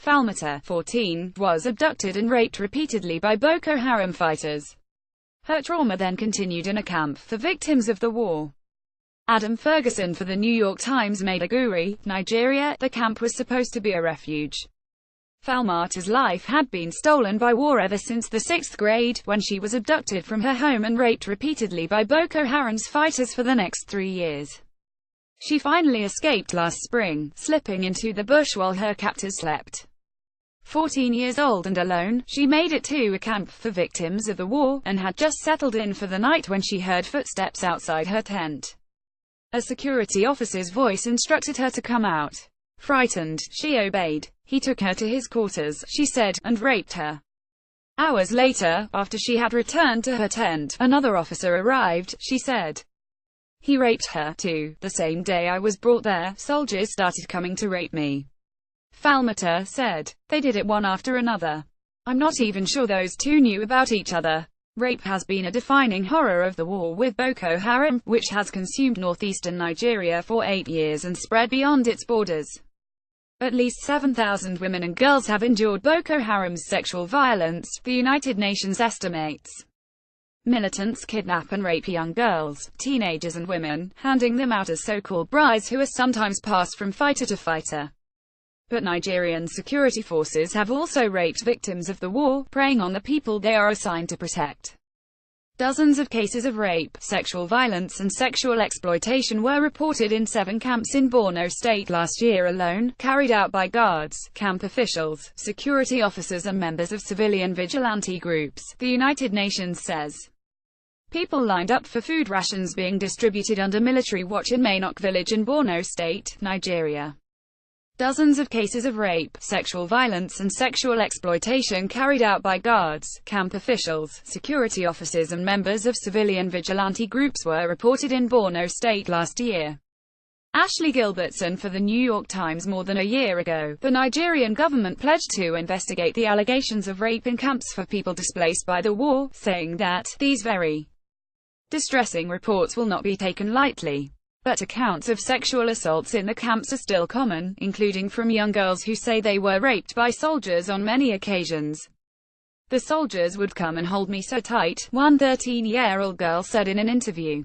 Falmata, 14, was abducted and raped repeatedly by Boko Haram fighters. Her trauma then continued in a camp for victims of the war. Adam Ferguson for the New York Times. Maiduguri, Nigeria. The camp was supposed to be a refuge. Falmata's life had been stolen by war ever since the 6th grade, when she was abducted from her home and raped repeatedly by Boko Haram's fighters for the next 3 years. She finally escaped last spring, slipping into the bush while her captors slept. 14 years old and alone, she made it to a camp for victims of the war, and had just settled in for the night when she heard footsteps outside her tent. A security officer's voice instructed her to come out. Frightened, she obeyed. He took her to his quarters, she said, and raped her. Hours later, after she had returned to her tent, another officer arrived, she said. He raped her, too. The same day I was brought there, soldiers started coming to rape me. Falmata said. They did it one after another. I'm not even sure those two knew about each other. Rape has been a defining horror of the war with Boko Haram, which has consumed northeastern Nigeria for 8 years and spread beyond its borders. At least 7,000 women and girls have endured Boko Haram's sexual violence, the United Nations estimates. Militants kidnap and rape young girls, teenagers and women, handing them out as so-called brides who are sometimes passed from fighter to fighter. But Nigerian security forces have also raped victims of the war, preying on the people they are assigned to protect. Dozens of cases of rape, sexual violence and sexual exploitation were reported in 7 camps in Borno State last year alone, carried out by guards, camp officials, security officers and members of civilian vigilante groups, the United Nations says. People lined up for food rations being distributed under military watch in Mainok village in Borno State, Nigeria. Dozens of cases of rape, sexual violence and sexual exploitation carried out by guards, camp officials, security officers and members of civilian vigilante groups were reported in Borno State last year. Ashley Gilbertson for the New York Times. More than a year ago, the Nigerian government pledged to investigate the allegations of rape in camps for people displaced by the war, saying that these very distressing reports will not be taken lightly. But accounts of sexual assaults in the camps are still common, including from young girls who say they were raped by soldiers on many occasions. The soldiers would come and hold me so tight, one 13-year-old girl said in an interview.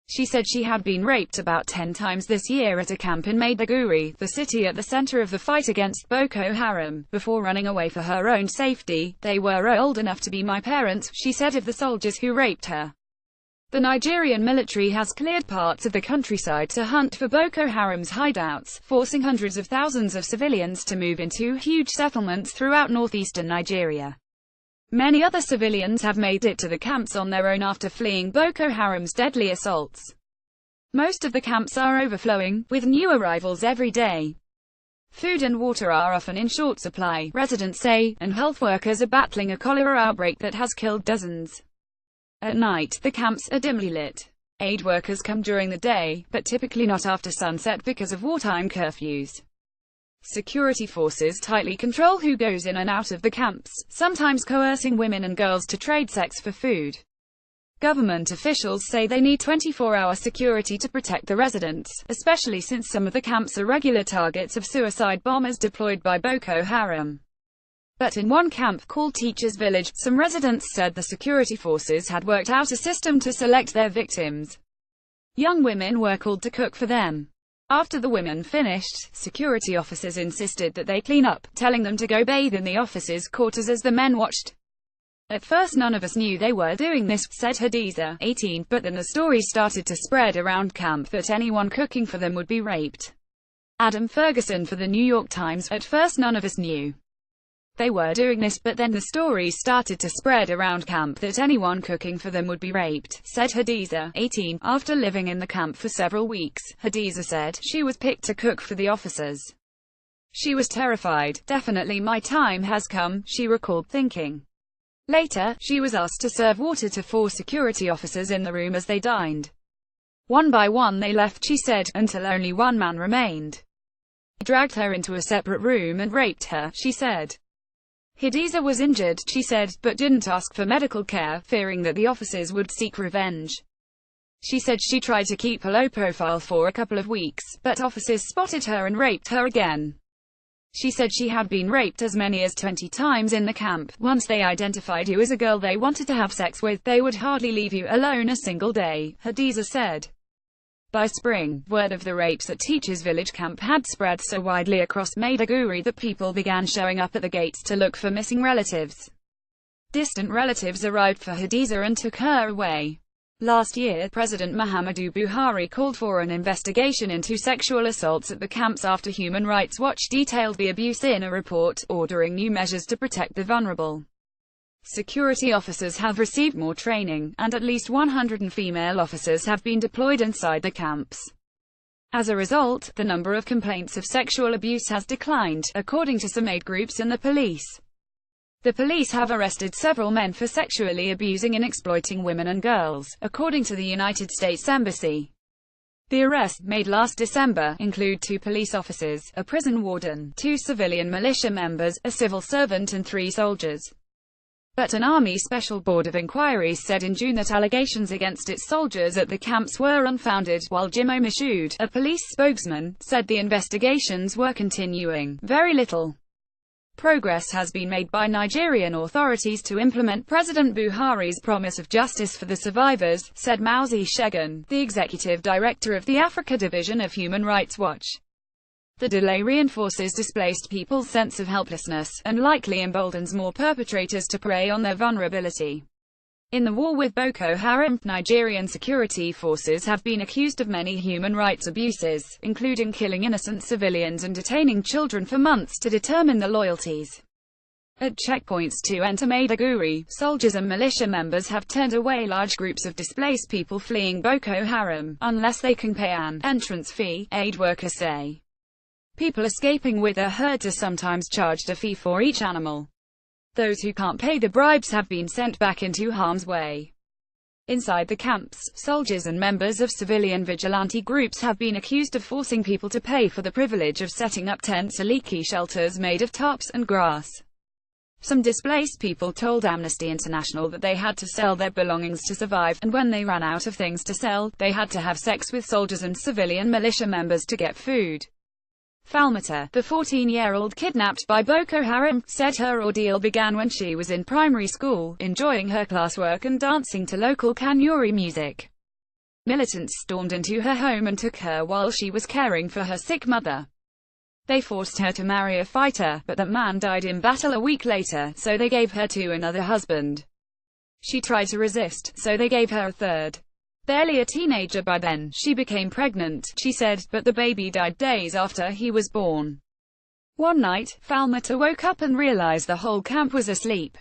She said she had been raped about 10 times this year at a camp in Maiduguri, the city at the center of the fight against Boko Haram, before running away for her own safety. They were old enough to be my parents, she said of the soldiers who raped her. The Nigerian military has cleared parts of the countryside to hunt for Boko Haram's hideouts, forcing hundreds of thousands of civilians to move into huge settlements throughout northeastern Nigeria. Many other civilians have made it to the camps on their own after fleeing Boko Haram's deadly assaults. Most of the camps are overflowing, with new arrivals every day. Food and water are often in short supply, residents say, and health workers are battling a cholera outbreak that has killed dozens. At night, the camps are dimly lit. Aid workers come during the day, but typically not after sunset because of wartime curfews. Security forces tightly control who goes in and out of the camps, sometimes coercing women and girls to trade sex for food. Government officials say they need 24-hour security to protect the residents, especially since some of the camps are regular targets of suicide bombers deployed by Boko Haram. But in one camp, called Teachers Village, some residents said the security forces had worked out a system to select their victims. Young women were called to cook for them. After the women finished, security officers insisted that they clean up, telling them to go bathe in the officers' quarters as the men watched. At first none of us knew they were doing this, said Hadiza, 18, but then the story started to spread around camp that anyone cooking for them would be raped. Adam Ferguson for the New York Times. At first none of us knew they were doing this, but then the story started to spread around camp that anyone cooking for them would be raped, said Hadiza, 18. After living in the camp for several weeks, Hadiza said, she was picked to cook for the officers. She was terrified. Definitely my time has come, she recalled thinking. Later, she was asked to serve water to 4 security officers in the room as they dined. One by one they left, she said, until only one man remained. He dragged her into a separate room and raped her, she said. Hadiza was injured, she said, but didn't ask for medical care, fearing that the officers would seek revenge. She said she tried to keep a low profile for a couple of weeks, but officers spotted her and raped her again. She said she had been raped as many as 20 times in the camp. Once they identified you as a girl they wanted to have sex with, they would hardly leave you alone a single day, Hadiza said. By spring, word of the rapes at Teachers Village camp had spread so widely across Maiduguri that people began showing up at the gates to look for missing relatives. Distant relatives arrived for Hadiza and took her away. Last year, President Muhammadu Buhari called for an investigation into sexual assaults at the camps after Human Rights Watch detailed the abuse in a report, ordering new measures to protect the vulnerable. Security officers have received more training, and at least 100 female officers have been deployed inside the camps. As a result, the number of complaints of sexual abuse has declined, according to some aid groups and the police. The police have arrested several men for sexually abusing and exploiting women and girls, according to the United States Embassy. The arrests, made last December, include 2 police officers, a prison warden, 2 civilian militia members, a civil servant and 3 soldiers. But an Army Special Board of Inquiry said in June that allegations against its soldiers at the camps were unfounded, while Jimo Mashood, a police spokesman, said the investigations were continuing. Very little progress has been made by Nigerian authorities to implement President Buhari's promise of justice for the survivors, said Mauzi Shegun, the executive director of the Africa Division of Human Rights Watch. The delay reinforces displaced people's sense of helplessness, and likely emboldens more perpetrators to prey on their vulnerability. In the war with Boko Haram, Nigerian security forces have been accused of many human rights abuses, including killing innocent civilians and detaining children for months to determine the loyalties. At checkpoints to enter Maiduguri, soldiers and militia members have turned away large groups of displaced people fleeing Boko Haram, unless they can pay an entrance fee, aid workers say. People escaping with their herds are sometimes charged a fee for each animal. Those who can't pay the bribes have been sent back into harm's way. Inside the camps, soldiers and members of civilian vigilante groups have been accused of forcing people to pay for the privilege of setting up tents or leaky shelters made of tarps and grass. Some displaced people told Amnesty International that they had to sell their belongings to survive, and when they ran out of things to sell, they had to have sex with soldiers and civilian militia members to get food. Falmata, the 14-year-old kidnapped by Boko Haram, said her ordeal began when she was in primary school, enjoying her classwork and dancing to local Kanuri music. Militants stormed into her home and took her while she was caring for her sick mother. They forced her to marry a fighter, but that man died in battle a week later, so they gave her to another husband. She tried to resist, so they gave her a third. Barely a teenager by then, she became pregnant, she said, but the baby died days after he was born. One night, Falmata woke up and realized the whole camp was asleep.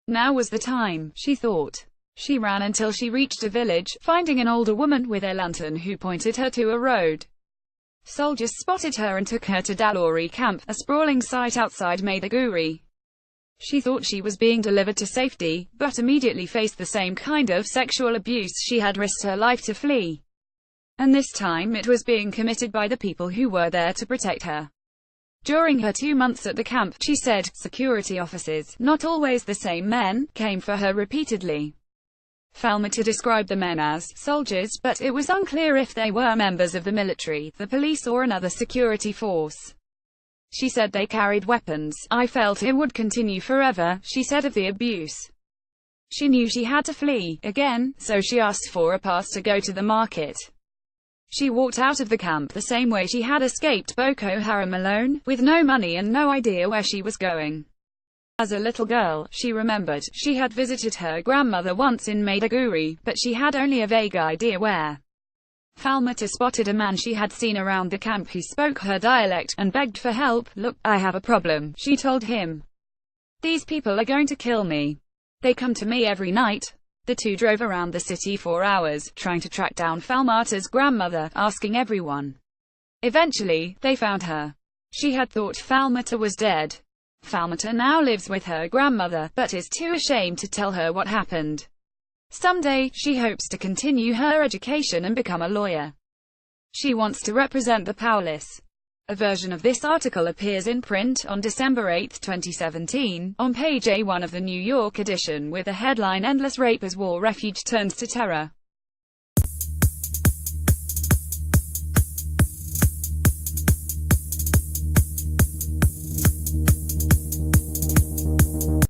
Now was the time, she thought. She ran until she reached a village, finding an older woman with a lantern who pointed her to a road. Soldiers spotted her and took her to Dalori camp, a sprawling site outside Maiduguri. She thought she was being delivered to safety, but immediately faced the same kind of sexual abuse she had risked her life to flee. And this time it was being committed by the people who were there to protect her. During her 2 months at the camp, she said, security officers, not always the same men, came for her repeatedly. Falmata described the men as soldiers, but it was unclear if they were members of the military, the police or another security force. She said they carried weapons. I felt it would continue forever, she said of the abuse. She knew she had to flee, again, so she asked for a pass to go to the market. She walked out of the camp the same way she had escaped Boko Haram alone, with no money and no idea where she was going. As a little girl, she remembered, she had visited her grandmother once in Maiduguri, but she had only a vague idea where. Falmata spotted a man she had seen around the camp who spoke her dialect, and begged for help. Look, I have a problem, she told him. These people are going to kill me. They come to me every night. The two drove around the city for hours, trying to track down Falmata's grandmother, asking everyone. Eventually, they found her. She had thought Falmata was dead. Falmata now lives with her grandmother, but is too ashamed to tell her what happened. Someday, she hopes to continue her education and become a lawyer. She wants to represent the powerless. A version of this article appears in print on December 8, 2017, on page A1 of the New York edition with the headline Endless Rape as War Refuge Turns to Terror.